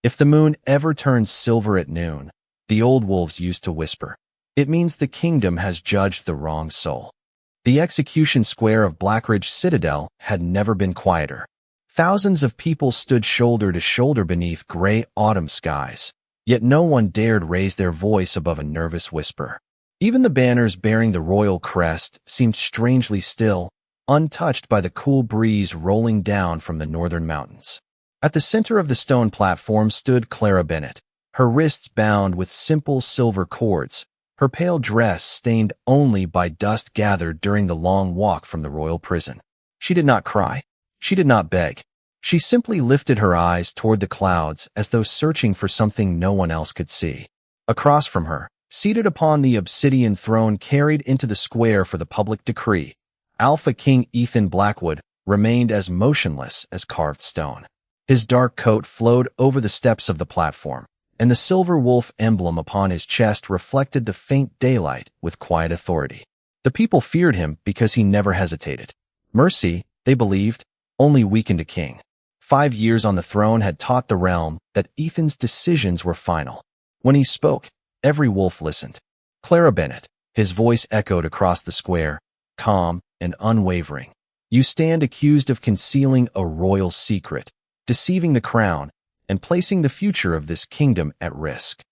If the moon ever turns silver at noon, the old wolves used to whisper, it means the kingdom has judged the wrong soul. The execution square of Blackridge Citadel had never been quieter. Thousands of people stood shoulder to shoulder beneath gray autumn skies, yet no one dared raise their voice above a nervous whisper. Even the banners bearing the royal crest seemed strangely still, untouched by the cool breeze rolling down from the northern mountains. At the center of the stone platform stood Clara Bennett, her wrists bound with simple silver cords, her pale dress stained only by dust gathered during the long walk from the royal prison. She did not cry. She did not beg. She simply lifted her eyes toward the clouds as though searching for something no one else could see. Across from her, seated upon the obsidian throne carried into the square for the public decree, Alpha King Ethan Blackwood remained as motionless as carved stone. His dark coat flowed over the steps of the platform, and the silver wolf emblem upon his chest reflected the faint daylight with quiet authority. The people feared him because he never hesitated. Mercy, they believed, only weakened a king. 5 years on the throne had taught the realm that Ethan's decisions were final. When he spoke, every wolf listened. Clara Bennett, his voice echoed across the square, calm and unwavering. You stand accused of concealing a royal secret, deceiving the crown, and placing the future of this kingdom at risk.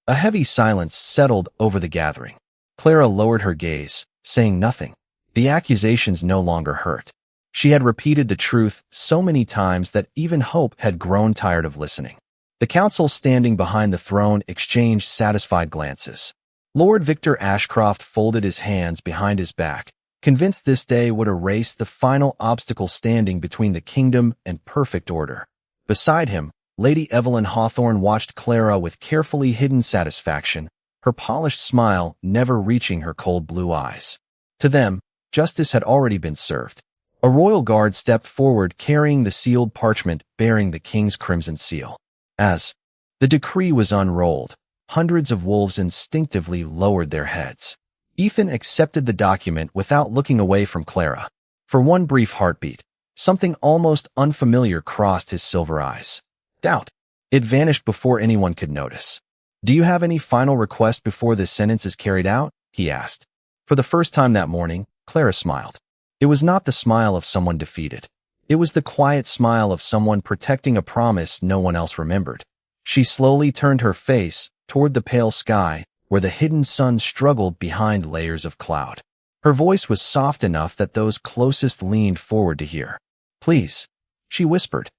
A heavy silence settled over the gathering. Clara lowered her gaze, saying nothing. The accusations no longer hurt. She had repeated the truth so many times that even Hope had grown tired of listening. The council standing behind the throne exchanged satisfied glances. Lord Victor Ashcroft folded his hands behind his back, convinced this day would erase the final obstacle standing between the kingdom and perfect order. Beside him, Lady Evelyn Hawthorne watched Clara with carefully hidden satisfaction, her polished smile never reaching her cold blue eyes. To them, justice had already been served. A royal guard stepped forward carrying the sealed parchment bearing the king's crimson seal. As the decree was unrolled, hundreds of wolves instinctively lowered their heads. Ethan accepted the document without looking away from Clara. For one brief heartbeat, something almost unfamiliar crossed his silver eyes. Doubt. It vanished before anyone could notice. Do you have any final request before this sentence is carried out? He asked. For the first time that morning, Clara smiled. It was not the smile of someone defeated. It was the quiet smile of someone protecting a promise no one else remembered. She slowly turned her face toward the pale sky, where the hidden sun struggled behind layers of cloud. Her voice was soft enough that those closest leaned forward to hear. Please, she whispered.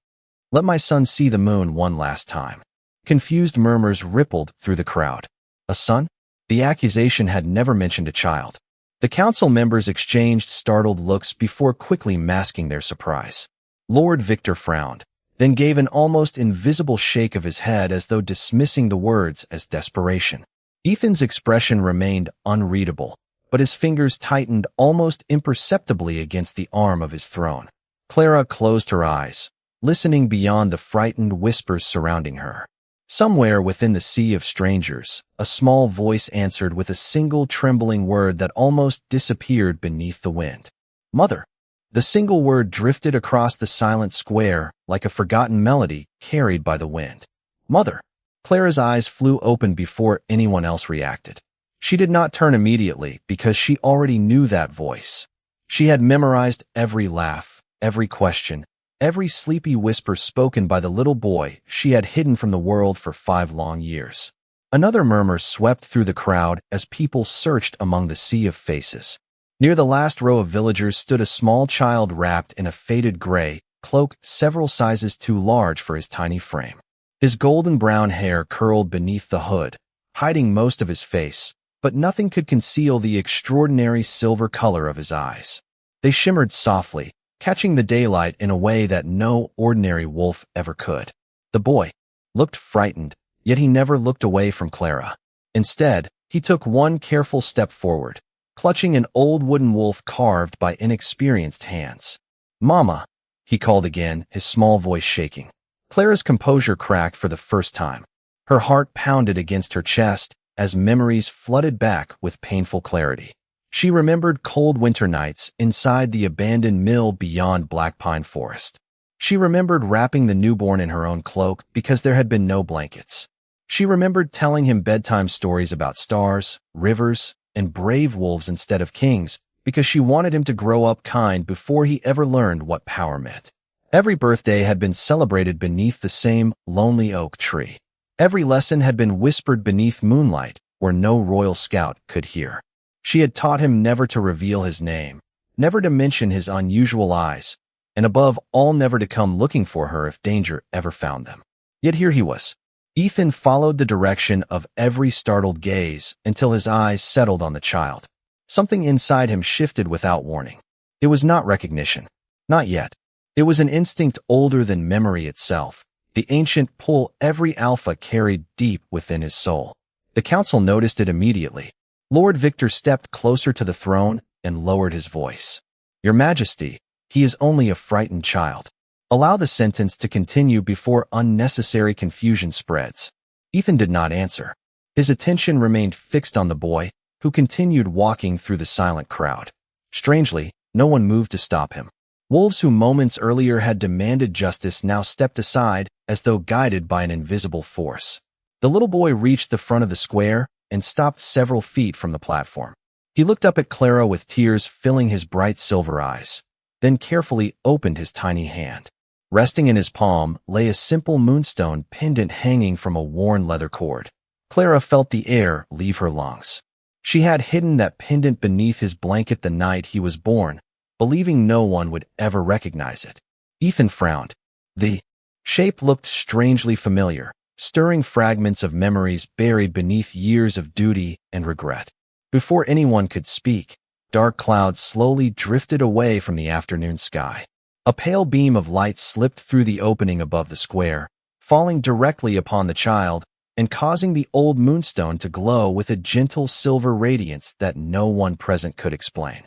Let my son see the moon one last time. Confused murmurs rippled through the crowd. A son? The accusation had never mentioned a child. The council members exchanged startled looks before quickly masking their surprise. Lord Victor frowned, then gave an almost invisible shake of his head as though dismissing the words as desperation. Ethan's expression remained unreadable, but his fingers tightened almost imperceptibly against the arm of his throne. Clara closed her eyes, listening beyond the frightened whispers surrounding her. Somewhere within the sea of strangers, a small voice answered with a single trembling word that almost disappeared beneath the wind. Mother. The single word drifted across the silent square like a forgotten melody carried by the wind. Mother. Clara's eyes flew open before anyone else reacted. She did not turn immediately because she already knew that voice. She had memorized every laugh, every question, every sleepy whisper spoken by the little boy she had hidden from the world for 5 long years. Another murmur swept through the crowd as people searched among the sea of faces. Near the last row of villagers stood a small child wrapped in a faded gray cloak several sizes too large for his tiny frame. His golden brown hair curled beneath the hood, hiding most of his face, but nothing could conceal the extraordinary silver color of his eyes. They shimmered softly, catching the daylight in a way that no ordinary wolf ever could. The boy looked frightened, yet he never looked away from Clara. Instead, he took one careful step forward, clutching an old wooden wolf carved by inexperienced hands. Mama, he called again, his small voice shaking. Clara's composure cracked for the first time. Her heart pounded against her chest as memories flooded back with painful clarity. She remembered cold winter nights inside the abandoned mill beyond Black Pine Forest. She remembered wrapping the newborn in her own cloak because there had been no blankets. She remembered telling him bedtime stories about stars, rivers, and brave wolves instead of kings because she wanted him to grow up kind before he ever learned what power meant. Every birthday had been celebrated beneath the same lonely oak tree. Every lesson had been whispered beneath moonlight where no royal scout could hear. She had taught him never to reveal his name, never to mention his unusual eyes, and above all never to come looking for her if danger ever found them. Yet here he was. Ethan followed the direction of every startled gaze until his eyes settled on the child. Something inside him shifted without warning. It was not recognition. Not yet. It was an instinct older than memory itself, the ancient pull every alpha carried deep within his soul. The council noticed it immediately. Lord Victor stepped closer to the throne and lowered his voice. "Your Majesty, he is only a frightened child. Allow the sentence to continue before unnecessary confusion spreads." Ethan did not answer. His attention remained fixed on the boy, who continued walking through the silent crowd. Strangely, no one moved to stop him. Wolves who moments earlier had demanded justice now stepped aside as though guided by an invisible force. The little boy reached the front of the square and stopped several feet from the platform. He looked up at Clara with tears filling his bright silver eyes, then carefully opened his tiny hand. Resting in his palm lay a simple moonstone pendant hanging from a worn leather cord. Clara felt the air leave her lungs. She had hidden that pendant beneath his blanket the night he was born, believing no one would ever recognize it. Ethan frowned. The shape looked strangely familiar, stirring fragments of memories buried beneath years of duty and regret. Before anyone could speak, dark clouds slowly drifted away from the afternoon sky. A pale beam of light slipped through the opening above the square, falling directly upon the child and causing the old moonstone to glow with a gentle silver radiance that no one present could explain.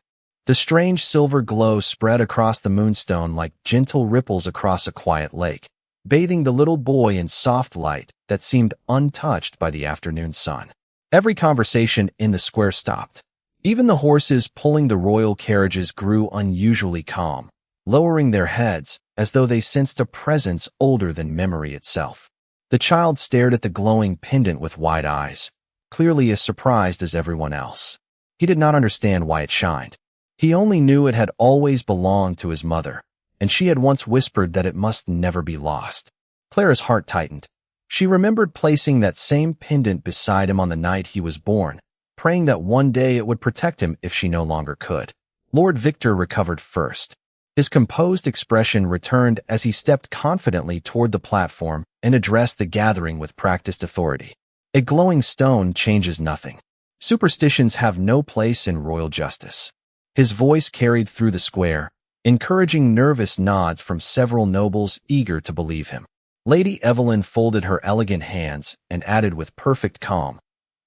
The strange silver glow spread across the moonstone like gentle ripples across a quiet lake, bathing the little boy in soft light that seemed untouched by the afternoon sun. Every conversation in the square stopped. Even the horses pulling the royal carriages grew unusually calm, lowering their heads as though they sensed a presence older than memory itself. The child stared at the glowing pendant with wide eyes, clearly as surprised as everyone else. He did not understand why it shined. He only knew it had always belonged to his mother, and she had once whispered that it must never be lost. Clara's heart tightened. She remembered placing that same pendant beside him on the night he was born, praying that one day it would protect him if she no longer could. Lord Victor recovered first. His composed expression returned as he stepped confidently toward the platform and addressed the gathering with practiced authority. "A glowing stone changes nothing. Superstitions have no place in royal justice." His voice carried through the square, encouraging nervous nods from several nobles eager to believe him. Lady Evelyn folded her elegant hands and added with perfect calm,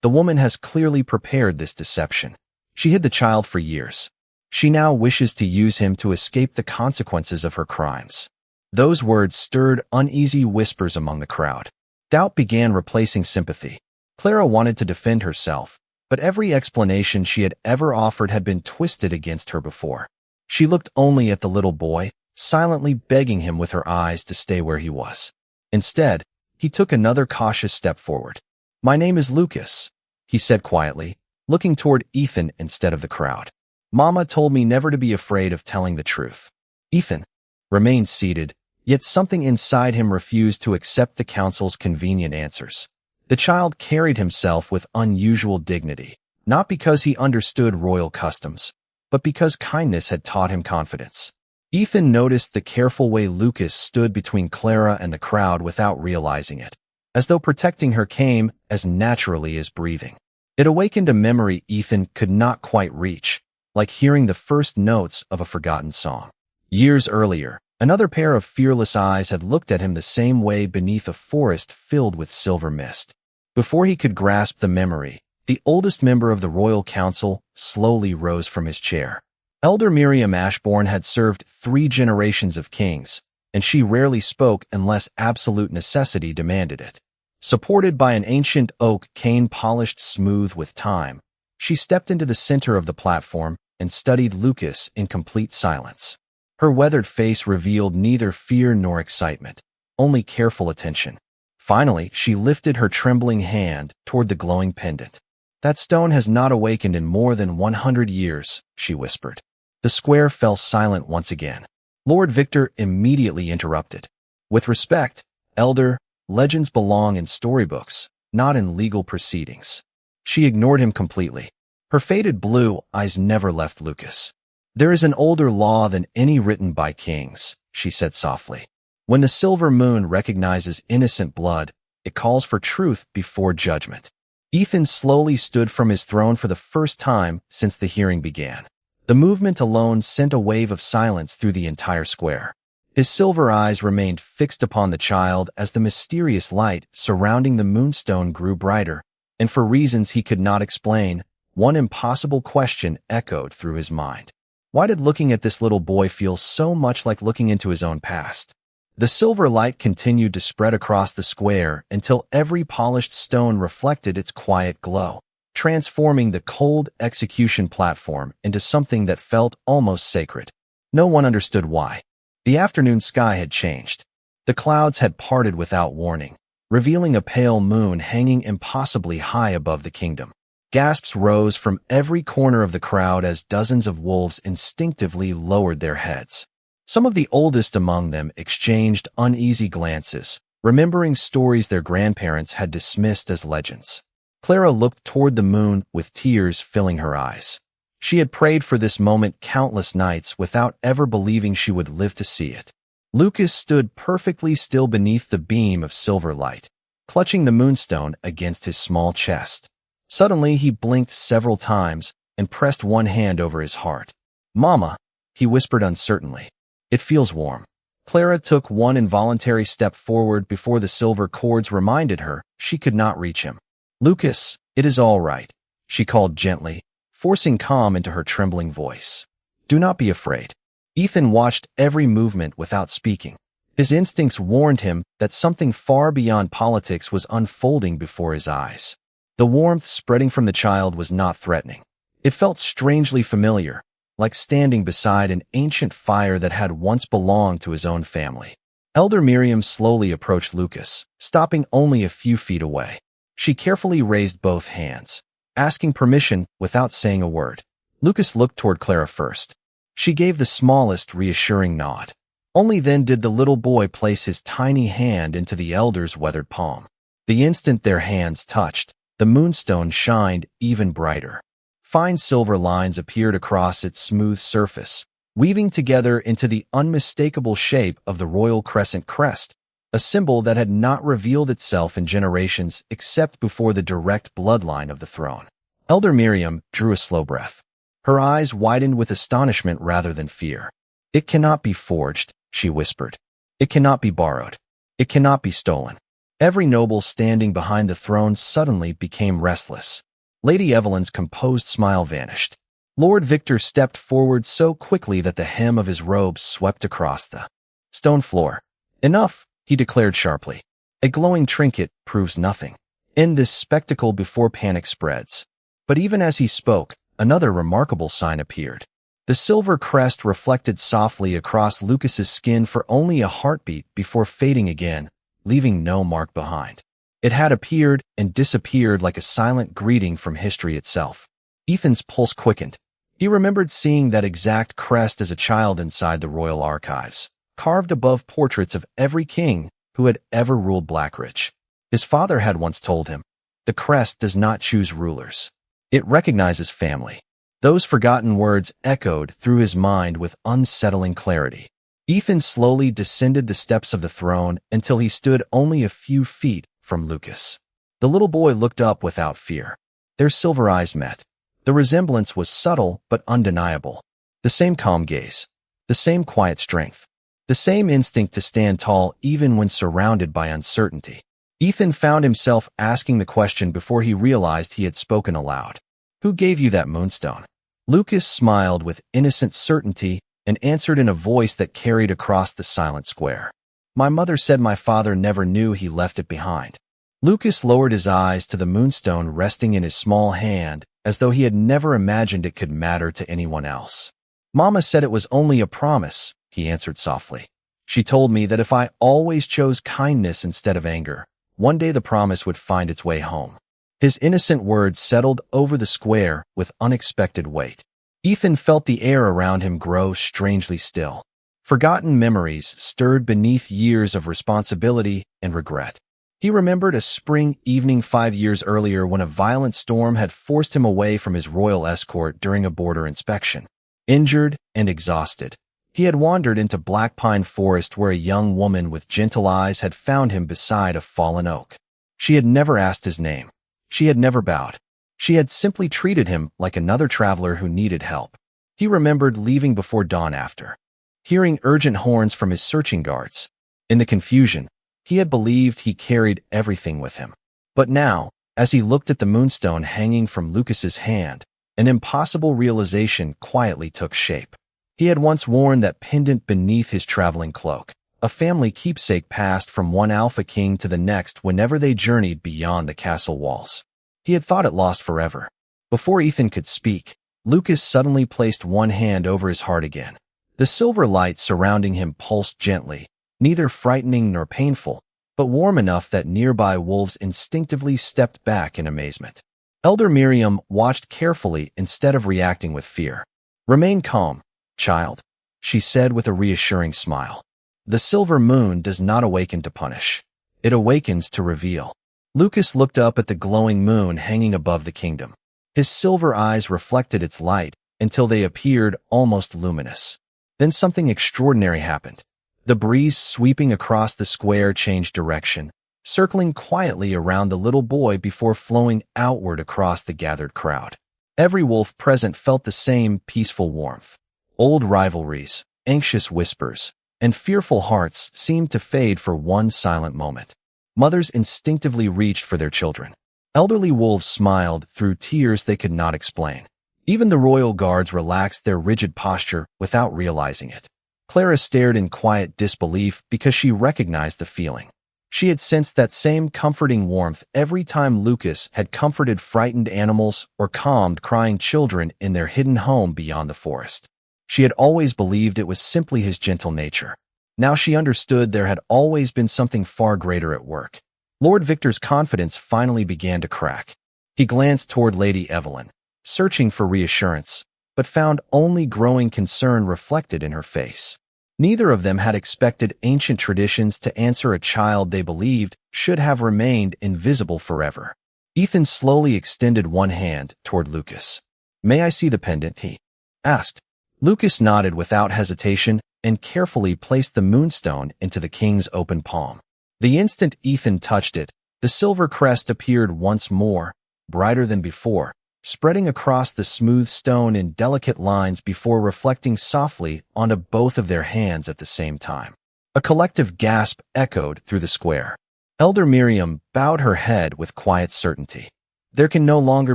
"The woman has clearly prepared this deception. She hid the child for years. She now wishes to use him to escape the consequences of her crimes." Those words stirred uneasy whispers among the crowd. Doubt began replacing sympathy. Clara wanted to defend herself, but every explanation she had ever offered had been twisted against her before. She looked only at the little boy, silently begging him with her eyes to stay where he was. Instead, he took another cautious step forward. "My name is Lucas," he said quietly, looking toward Ethan instead of the crowd. "Mama told me never to be afraid of telling the truth." Ethan remained seated, yet something inside him refused to accept the council's convenient answers. The child carried himself with unusual dignity, not because he understood royal customs, but because kindness had taught him confidence. Ethan noticed the careful way Lucas stood between Clara and the crowd without realizing it, as though protecting her came as naturally as breathing. It awakened a memory Ethan could not quite reach, like hearing the first notes of a forgotten song. Years earlier, another pair of fearless eyes had looked at him the same way beneath a forest filled with silver mist. Before he could grasp the memory, the oldest member of the royal council slowly rose from his chair. Elder Miriam Ashbourne had served 3 generations of kings, and she rarely spoke unless absolute necessity demanded it. Supported by an ancient oak cane polished smooth with time, she stepped into the center of the platform and studied Lucas in complete silence. Her weathered face revealed neither fear nor excitement, only careful attention. Finally, she lifted her trembling hand toward the glowing pendant. "That stone has not awakened in more than 100 years," she whispered. The square fell silent once again. Lord Victor immediately interrupted. "With respect, Elder, legends belong in storybooks, not in legal proceedings." She ignored him completely. Her faded blue eyes never left Lucas. "There is an older law than any written by kings," she said softly. "When the silver moon recognizes innocent blood, it calls for truth before judgment." Ethan slowly stood from his throne for the first time since the hearing began. The movement alone sent a wave of silence through the entire square. His silver eyes remained fixed upon the child as the mysterious light surrounding the moonstone grew brighter, and for reasons he could not explain, one impossible question echoed through his mind. Why did looking at this little boy feel so much like looking into his own past? The silver light continued to spread across the square until every polished stone reflected its quiet glow, transforming the cold execution platform into something that felt almost sacred. No one understood why. The afternoon sky had changed. The clouds had parted without warning, revealing a pale moon hanging impossibly high above the kingdom. Gasps rose from every corner of the crowd as dozens of wolves instinctively lowered their heads. Some of the oldest among them exchanged uneasy glances, remembering stories their grandparents had dismissed as legends. Clara looked toward the moon with tears filling her eyes. She had prayed for this moment countless nights without ever believing she would live to see it. Lucas stood perfectly still beneath the beam of silver light, clutching the moonstone against his small chest. Suddenly, he blinked several times and pressed one hand over his heart. "Mama," he whispered uncertainly. "It feels warm." Clara took one involuntary step forward before the silver cords reminded her she could not reach him. "Lucas, it is all right," she called gently, forcing calm into her trembling voice. "Do not be afraid." Ethan watched every movement without speaking. His instincts warned him that something far beyond politics was unfolding before his eyes. The warmth spreading from the child was not threatening. It felt strangely familiar, like standing beside an ancient fire that had once belonged to his own family. Elder Miriam slowly approached Lucas, stopping only a few feet away. She carefully raised both hands, asking permission without saying a word. Lucas looked toward Clara first. She gave the smallest, reassuring nod. Only then did the little boy place his tiny hand into the elder's weathered palm. The instant their hands touched, the moonstone shined even brighter. Fine silver lines appeared across its smooth surface, weaving together into the unmistakable shape of the royal crescent crest, a symbol that had not revealed itself in generations except before the direct bloodline of the throne. Elder Miriam drew a slow breath. Her eyes widened with astonishment rather than fear. "It cannot be forged," she whispered. "It cannot be borrowed. It cannot be stolen." Every noble standing behind the throne suddenly became restless. Lady Evelyn's composed smile vanished. Lord Victor stepped forward so quickly that the hem of his robe swept across the stone floor. "Enough," he declared sharply. "A glowing trinket proves nothing. End this spectacle before panic spreads." But even as he spoke, another remarkable sign appeared. The silver crest reflected softly across Lucas's skin for only a heartbeat before fading again, leaving no mark behind. It had appeared and disappeared like a silent greeting from history itself. Ethan's pulse quickened. He remembered seeing that exact crest as a child inside the royal archives, carved above portraits of every king who had ever ruled Blackridge. His father had once told him, "The crest does not choose rulers. It recognizes family." Those forgotten words echoed through his mind with unsettling clarity. Ethan slowly descended the steps of the throne until he stood only a few feet from Lucas. The little boy looked up without fear. Their silver eyes met. The resemblance was subtle but undeniable. The same calm gaze, the same quiet strength, the same instinct to stand tall even when surrounded by uncertainty. Ethan found himself asking the question before he realized he had spoken aloud. "Who gave you that moonstone?" Lucas smiled with innocent certainty and answered in a voice that carried across the silent square. "My mother said my father never knew he left it behind." Lucas lowered his eyes to the moonstone resting in his small hand, as though he had never imagined it could matter to anyone else. "Mama said it was only a promise," he answered softly. She told me that if I always chose kindness instead of anger, one day the promise would find its way home. His innocent words settled over the square with unexpected weight. Ethan felt the air around him grow strangely still. Forgotten memories stirred beneath years of responsibility and regret. He remembered a spring evening 5 years earlier when a violent storm had forced him away from his royal escort during a border inspection. Injured and exhausted, he had wandered into Black Pine Forest where a young woman with gentle eyes had found him beside a fallen oak. She had never asked his name. She had never bowed. She had simply treated him like another traveler who needed help. He remembered leaving before dawn after, hearing urgent horns from his searching guards. In the confusion, he had believed he carried everything with him. But now, as he looked at the moonstone hanging from Lucas's hand, an impossible realization quietly took shape. He had once worn that pendant beneath his traveling cloak, a family keepsake passed from one alpha king to the next whenever they journeyed beyond the castle walls. He had thought it lost forever. Before Ethan could speak, Lucas suddenly placed one hand over his heart again. The silver light surrounding him pulsed gently, neither frightening nor painful, but warm enough that nearby wolves instinctively stepped back in amazement. Elder Miriam watched carefully instead of reacting with fear. "Remain calm, child," she said with a reassuring smile. "The silver moon does not awaken to punish. It awakens to reveal." Lucas looked up at the glowing moon hanging above the kingdom. His silver eyes reflected its light until they appeared almost luminous. Then something extraordinary happened. The breeze sweeping across the square changed direction, circling quietly around the little boy before flowing outward across the gathered crowd. Every wolf present felt the same peaceful warmth. Old rivalries, anxious whispers, and fearful hearts seemed to fade for one silent moment. Mothers instinctively reached for their children. Elderly wolves smiled through tears they could not explain. Even the royal guards relaxed their rigid posture without realizing it. Clara stared in quiet disbelief because she recognized the feeling. She had sensed that same comforting warmth every time Lucas had comforted frightened animals or calmed crying children in their hidden home beyond the forest. She had always believed it was simply his gentle nature. Now she understood there had always been something far greater at work. Lord Victor's confidence finally began to crack. He glanced toward Lady Evelyn, searching for reassurance, but found only growing concern reflected in her face. Neither of them had expected ancient traditions to answer a child they believed should have remained invisible forever. Ethan slowly extended one hand toward Lucas. "May I see the pendant?" he asked. Lucas nodded without hesitation and carefully placed the moonstone into the king's open palm. The instant Ethan touched it, the silver crest appeared once more, brighter than before, spreading across the smooth stone in delicate lines before reflecting softly onto both of their hands at the same time. A collective gasp echoed through the square. Elder Miriam bowed her head with quiet certainty. "There can no longer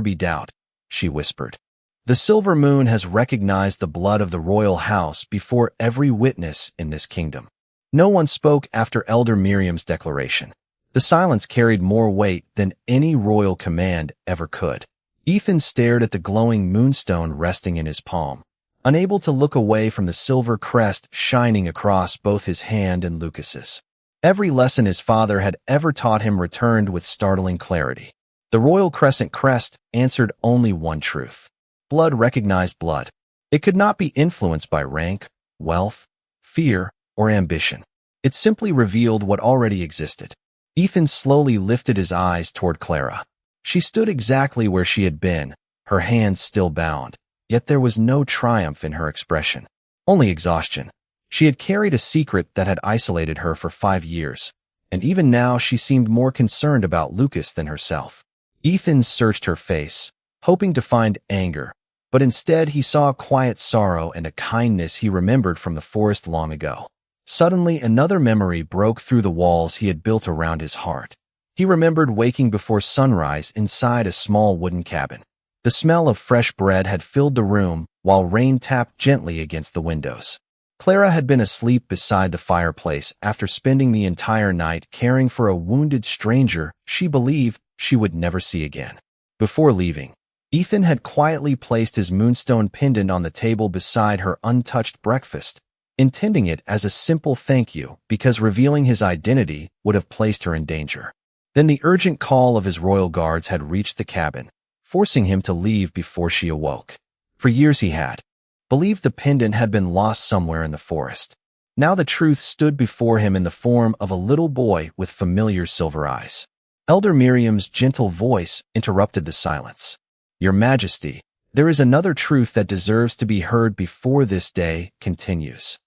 be doubt," she whispered. "The silver moon has recognized the blood of the royal house before every witness in this kingdom." No one spoke after Elder Miriam's declaration. The silence carried more weight than any royal command ever could. Ethan stared at the glowing moonstone resting in his palm, unable to look away from the silver crest shining across both his hand and Lucas's. Every lesson his father had ever taught him returned with startling clarity. The royal crescent crest answered only one truth. Blood recognized blood. It could not be influenced by rank, wealth, fear, or ambition. It simply revealed what already existed. Ethan slowly lifted his eyes toward Clara. She stood exactly where she had been, her hands still bound, yet there was no triumph in her expression, only exhaustion. She had carried a secret that had isolated her for 5 years, and even now she seemed more concerned about Lucas than herself. Ethan searched her face, hoping to find anger, but instead he saw a quiet sorrow and a kindness he remembered from the forest long ago. Suddenly, another memory broke through the walls he had built around his heart. He remembered waking before sunrise inside a small wooden cabin. The smell of fresh bread had filled the room while rain tapped gently against the windows. Clara had been asleep beside the fireplace after spending the entire night caring for a wounded stranger she believed she would never see again. Before leaving, Ethan had quietly placed his moonstone pendant on the table beside her untouched breakfast, intending it as a simple thank you because revealing his identity would have placed her in danger. Then the urgent call of his royal guards had reached the cabin, forcing him to leave before she awoke. For years he had believed the pendant had been lost somewhere in the forest. Now the truth stood before him in the form of a little boy with familiar silver eyes. Elder Miriam's gentle voice interrupted the silence. "Your Majesty, there is another truth that deserves to be heard before this day continues."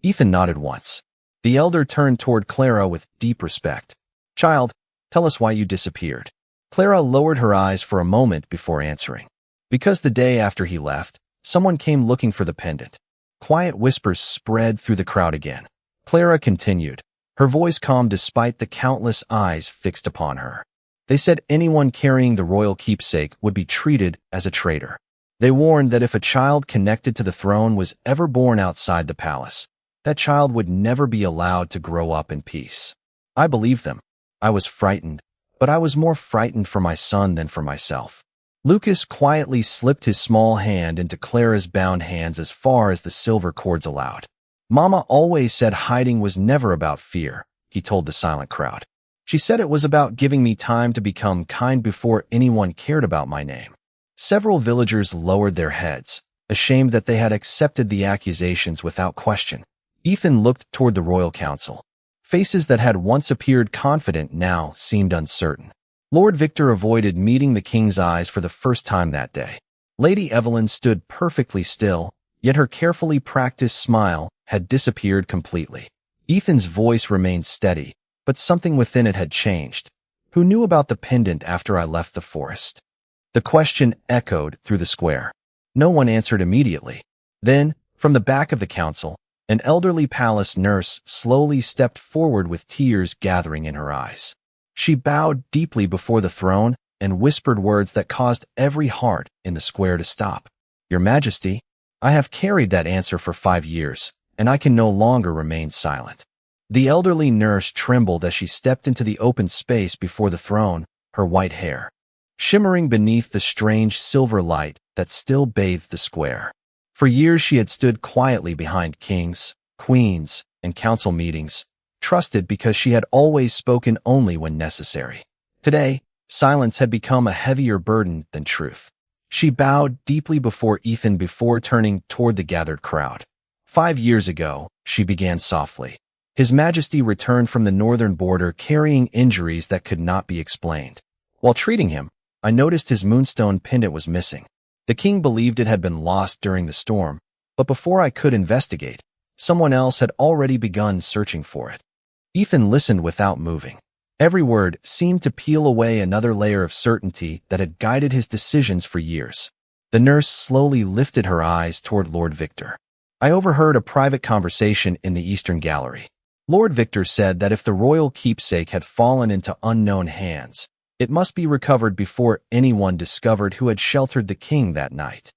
Ethan nodded once. The elder turned toward Clara with deep respect. "Child, tell us why you disappeared." Clara lowered her eyes for a moment before answering. "Because the day after he left, someone came looking for the pendant." Quiet whispers spread through the crowd again. Clara continued, her voice calm despite the countless eyes fixed upon her. "They said anyone carrying the royal keepsake would be treated as a traitor. They warned that if a child connected to the throne was ever born outside the palace, that child would never be allowed to grow up in peace. I believed them. I was frightened, but I was more frightened for my son than for myself." Lucas quietly slipped his small hand into Clara's bound hands as far as the silver cords allowed. "Mama always said hiding was never about fear," he told the silent crowd. "She said it was about giving me time to become kind before anyone cared about my name." Several villagers lowered their heads, ashamed that they had accepted the accusations without question. Ethan looked toward the royal council. Faces that had once appeared confident now seemed uncertain. Lord Victor avoided meeting the king's eyes for the first time that day. Lady Evelyn stood perfectly still, yet her carefully practiced smile had disappeared completely. Ethan's voice remained steady, but something within it had changed. "Who knew about the pendant after I left the forest?" The question echoed through the square. No one answered immediately. Then, from the back of the council, an elderly palace nurse slowly stepped forward with tears gathering in her eyes. She bowed deeply before the throne and whispered words that caused every heart in the square to stop. "Your Majesty, I have carried that answer for 5 years, and I can no longer remain silent." The elderly nurse trembled as she stepped into the open space before the throne, her white hair shimmering beneath the strange silver light that still bathed the square. For years she had stood quietly behind kings, queens, and council meetings, trusted because she had always spoken only when necessary. Today, silence had become a heavier burden than truth. She bowed deeply before Ethan before turning toward the gathered crowd. 5 years ago, she began softly. His Majesty returned from the northern border carrying injuries that could not be explained. While treating him, I noticed his moonstone pendant was missing. The king believed it had been lost during the storm, but before I could investigate, someone else had already begun searching for it. Ethan listened without moving. Every word seemed to peel away another layer of certainty that had guided his decisions for years. The nurse slowly lifted her eyes toward Lord Victor. "I overheard a private conversation in the Eastern Gallery. Lord Victor said that if the royal keepsake had fallen into unknown hands, it must be recovered before anyone discovered who had sheltered the king that night."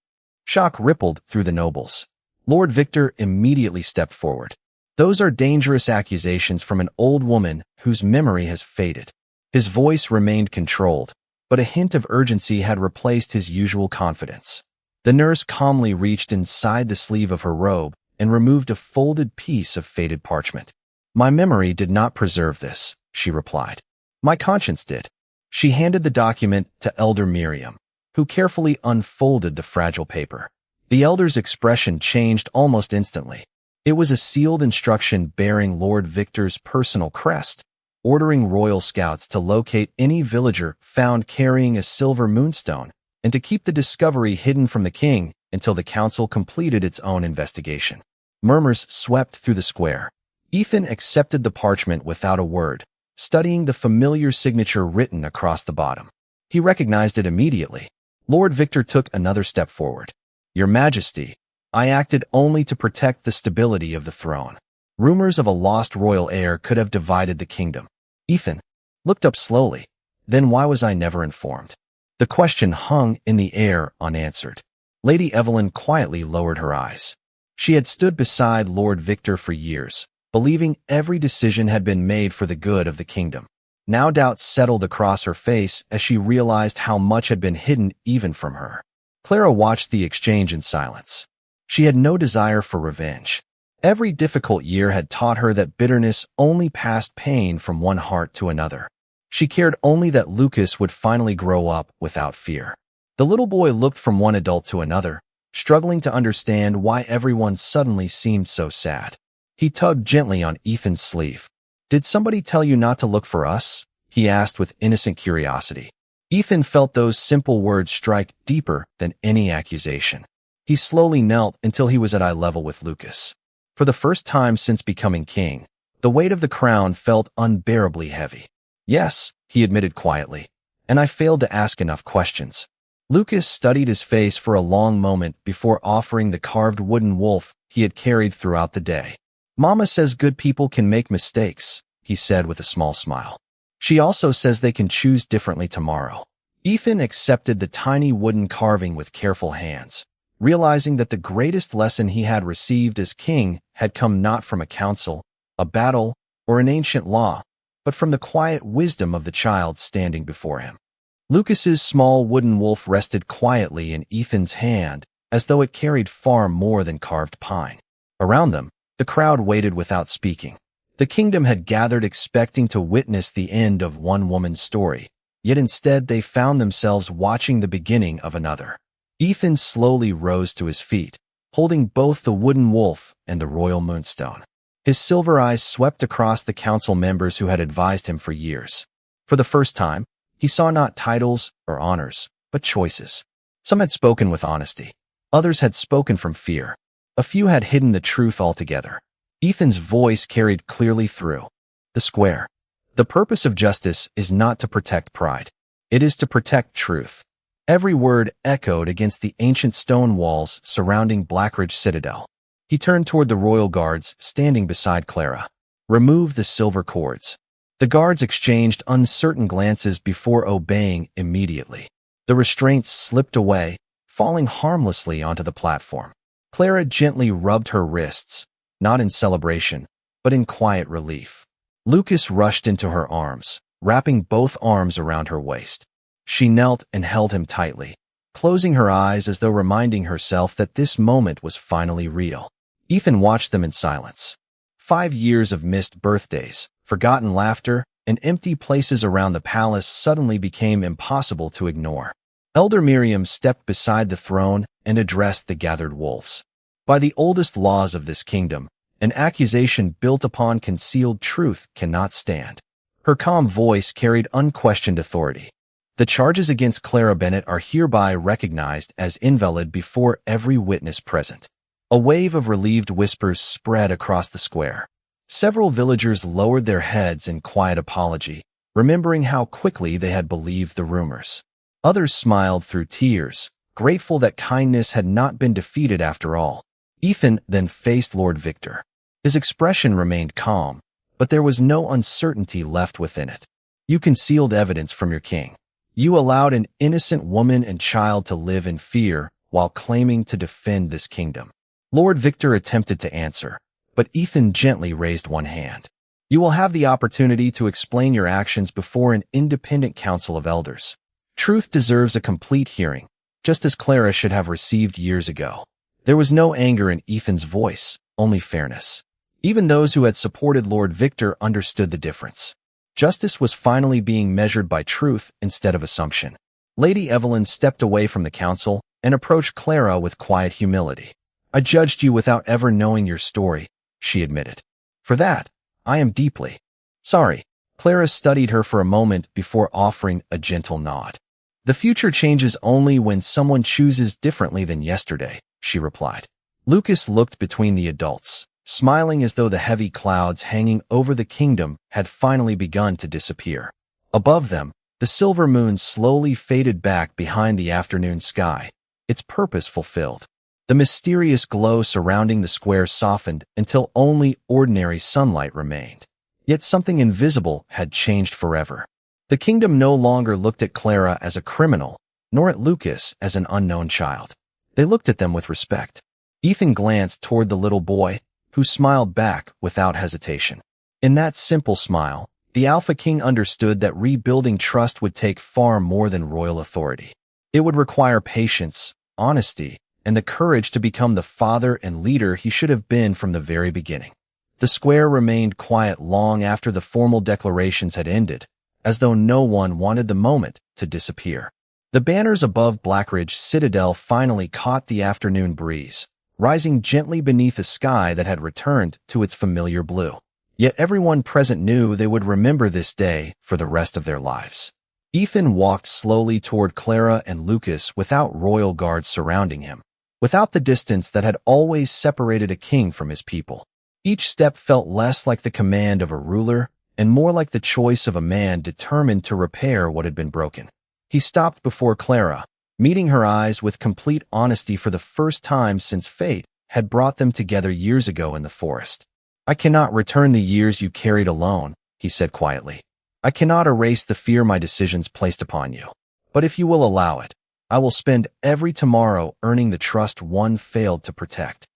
Shock rippled through the nobles. Lord Victor immediately stepped forward. "Those are dangerous accusations from an old woman whose memory has faded." His voice remained controlled, but a hint of urgency had replaced his usual confidence. The nurse calmly reached inside the sleeve of her robe and removed a folded piece of faded parchment. "My memory did not preserve this," she replied. "My conscience did." She handed the document to Elder Miriam, who carefully unfolded the fragile paper. The elder's expression changed almost instantly. It was a sealed instruction bearing Lord Victor's personal crest, ordering royal scouts to locate any villager found carrying a silver moonstone and to keep the discovery hidden from the king until the council completed its own investigation. Murmurs swept through the square. Ethan accepted the parchment without a word, studying the familiar signature written across the bottom. He recognized it immediately. Lord Victor took another step forward. "Your Majesty, I acted only to protect the stability of the throne. Rumors of a lost royal heir could have divided the kingdom." Ethan looked up slowly. "Then why was I never informed?" The question hung in the air unanswered. Lady Evelyn quietly lowered her eyes. She had stood beside Lord Victor for years, believing every decision had been made for the good of the kingdom. Now doubt settled across her face as she realized how much had been hidden even from her. Clara watched the exchange in silence. She had no desire for revenge. Every difficult year had taught her that bitterness only passed pain from one heart to another. She cared only that Lucas would finally grow up without fear. The little boy looked from one adult to another, struggling to understand why everyone suddenly seemed so sad. He tugged gently on Ethan's sleeve. "Did somebody tell you not to look for us?" he asked with innocent curiosity. Ethan felt those simple words strike deeper than any accusation. He slowly knelt until he was at eye level with Lucas. For the first time since becoming king, the weight of the crown felt unbearably heavy. "Yes," he admitted quietly, "and I failed to ask enough questions." Lucas studied his face for a long moment before offering the carved wooden wolf he had carried throughout the day. "Mama says good people can make mistakes," he said with a small smile. "She also says they can choose differently tomorrow." Ethan accepted the tiny wooden carving with careful hands, realizing that the greatest lesson he had received as king had come not from a council, a battle, or an ancient law, but from the quiet wisdom of the child standing before him. Lucas's small wooden wolf rested quietly in Ethan's hand, as though it carried far more than carved pine. Around them, the crowd waited without speaking. The kingdom had gathered expecting to witness the end of one woman's story, yet instead they found themselves watching the beginning of another. Ethan slowly rose to his feet, holding both the wooden wolf and the royal moonstone. His silver eyes swept across the council members who had advised him for years. For the first time, he saw not titles or honors, but choices. Some had spoken with honesty. Others had spoken from fear. A few had hidden the truth altogether. Ethan's voice carried clearly through the square. The purpose of justice is not to protect pride. It is to protect truth. Every word echoed against the ancient stone walls surrounding Blackridge Citadel. He turned toward the royal guards standing beside Clara. "Remove the silver cords." The guards exchanged uncertain glances before obeying immediately. The restraints slipped away, falling harmlessly onto the platform. Clara gently rubbed her wrists, not in celebration, but in quiet relief. Lucas rushed into her arms, wrapping both arms around her waist. She knelt and held him tightly, closing her eyes as though reminding herself that this moment was finally real. Ethan watched them in silence. 5 years of missed birthdays, forgotten laughter, and empty places around the palace suddenly became impossible to ignore. Elder Miriam stepped beside the throne and addressed the gathered wolves. "By the oldest laws of this kingdom, an accusation built upon concealed truth cannot stand." Her calm voice carried unquestioned authority. "The charges against Clara Bennett are hereby recognized as invalid before every witness present." A wave of relieved whispers spread across the square. Several villagers lowered their heads in quiet apology, remembering how quickly they had believed the rumors. Others smiled through tears, grateful that kindness had not been defeated after all. Ethan then faced Lord Victor. His expression remained calm, but there was no uncertainty left within it. "You concealed evidence from your king. You allowed an innocent woman and child to live in fear while claiming to defend this kingdom." Lord Victor attempted to answer, but Ethan gently raised one hand. "You will have the opportunity to explain your actions before an independent council of elders. Truth deserves a complete hearing, just as Clara should have received years ago." There was no anger in Ethan's voice, only fairness. Even those who had supported Lord Victor understood the difference. Justice was finally being measured by truth instead of assumption. Lady Evelyn stepped away from the council and approached Clara with quiet humility. "I judged you without ever knowing your story," she admitted. "For that, I am deeply sorry." Clara studied her for a moment before offering a gentle nod. "The future changes only when someone chooses differently than yesterday," she replied. Lucas looked between the adults, smiling as though the heavy clouds hanging over the kingdom had finally begun to disappear. Above them, the silver moon slowly faded back behind the afternoon sky, its purpose fulfilled. The mysterious glow surrounding the square softened until only ordinary sunlight remained. Yet something invisible had changed forever. The kingdom no longer looked at Clara as a criminal, nor at Lucas as an unknown child. They looked at them with respect. Ethan glanced toward the little boy, who smiled back without hesitation. In that simple smile, the Alpha King understood that rebuilding trust would take far more than royal authority. It would require patience, honesty, and the courage to become the father and leader he should have been from the very beginning. The square remained quiet long after the formal declarations had ended, as though no one wanted the moment to disappear. The banners above Blackridge Citadel finally caught the afternoon breeze, rising gently beneath a sky that had returned to its familiar blue. Yet everyone present knew they would remember this day for the rest of their lives. Ethan walked slowly toward Clara and Lucas without royal guards surrounding him, without the distance that had always separated a king from his people. Each step felt less like the command of a ruler and more like the choice of a man determined to repair what had been broken. He stopped before Clara, meeting her eyes with complete honesty for the first time since fate had brought them together years ago in the forest. "I cannot return the years you carried alone," he said quietly. "I cannot erase the fear my decisions placed upon you. But if you will allow it, I will spend every tomorrow earning the trust one failed to protect."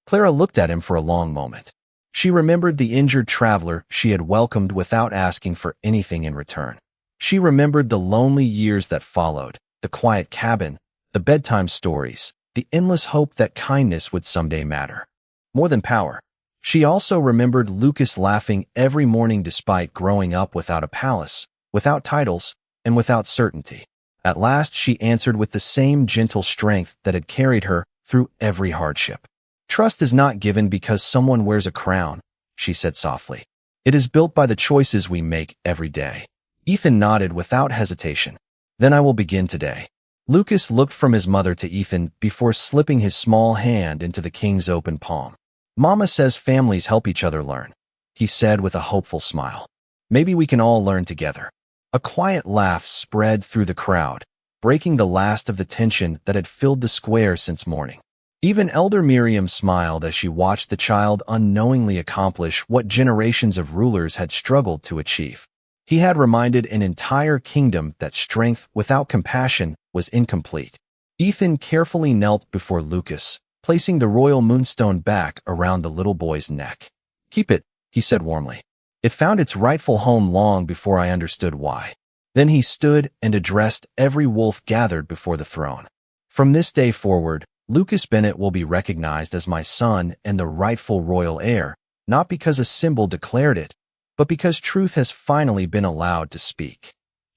Clara looked at him for a long moment. She remembered the injured traveler she had welcomed without asking for anything in return. She remembered the lonely years that followed, the quiet cabin, the bedtime stories, the endless hope that kindness would someday matter. More than power. She also remembered Lucas laughing every morning despite growing up without a palace, without titles, and without certainty. At last she answered with the same gentle strength that had carried her through every hardship. "Trust is not given because someone wears a crown," she said softly. "It is built by the choices we make every day." Ethan nodded without hesitation. "Then I will begin today." Lucas looked from his mother to Ethan before slipping his small hand into the king's open palm. "Mama says families help each other learn," he said with a hopeful smile. "Maybe we can all learn together." A quiet laugh spread through the crowd, breaking the last of the tension that had filled the square since morning. Even Elder Miriam smiled as she watched the child unknowingly accomplish what generations of rulers had struggled to achieve. He had reminded an entire kingdom that strength without compassion was incomplete. Ethan carefully knelt before Lucas, placing the royal moonstone back around the little boy's neck. "Keep it," he said warmly. "It found its rightful home long before I understood why." Then he stood and addressed every wolf gathered before the throne. "From this day forward, Lucas Bennett will be recognized as my son and the rightful royal heir, not because a symbol declared it, but because truth has finally been allowed to speak."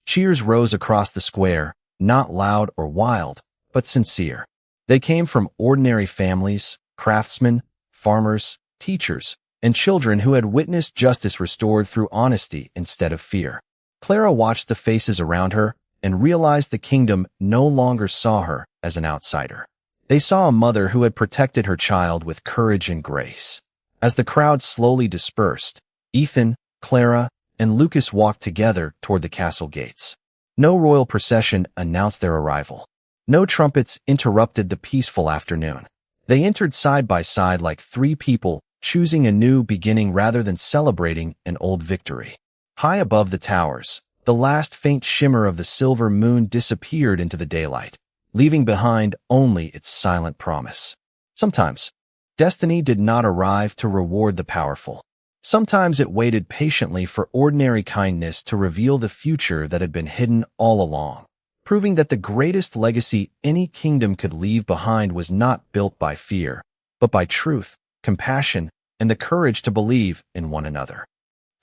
Cheers rose across the square, not loud or wild, but sincere. They came from ordinary families, craftsmen, farmers, teachers, and children who had witnessed justice restored through honesty instead of fear. Clara watched the faces around her and realized the kingdom no longer saw her as an outsider. They saw a mother who had protected her child with courage and grace. As the crowd slowly dispersed, Ethan, Clara, and Lucas walked together toward the castle gates. No royal procession announced their arrival. No trumpets interrupted the peaceful afternoon. They entered side by side like three people, choosing a new beginning rather than celebrating an old victory. High above the towers, the last faint shimmer of the silver moon disappeared into the daylight, leaving behind only its silent promise. Sometimes, destiny did not arrive to reward the powerful. Sometimes it waited patiently for ordinary kindness to reveal the future that had been hidden all along, proving that the greatest legacy any kingdom could leave behind was not built by fear, but by truth, compassion, and the courage to believe in one another.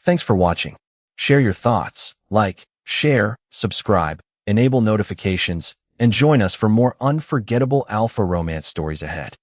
Thanks for watching. Share your thoughts, like, share, subscribe, enable notifications, and join us for more unforgettable alpha romance stories ahead.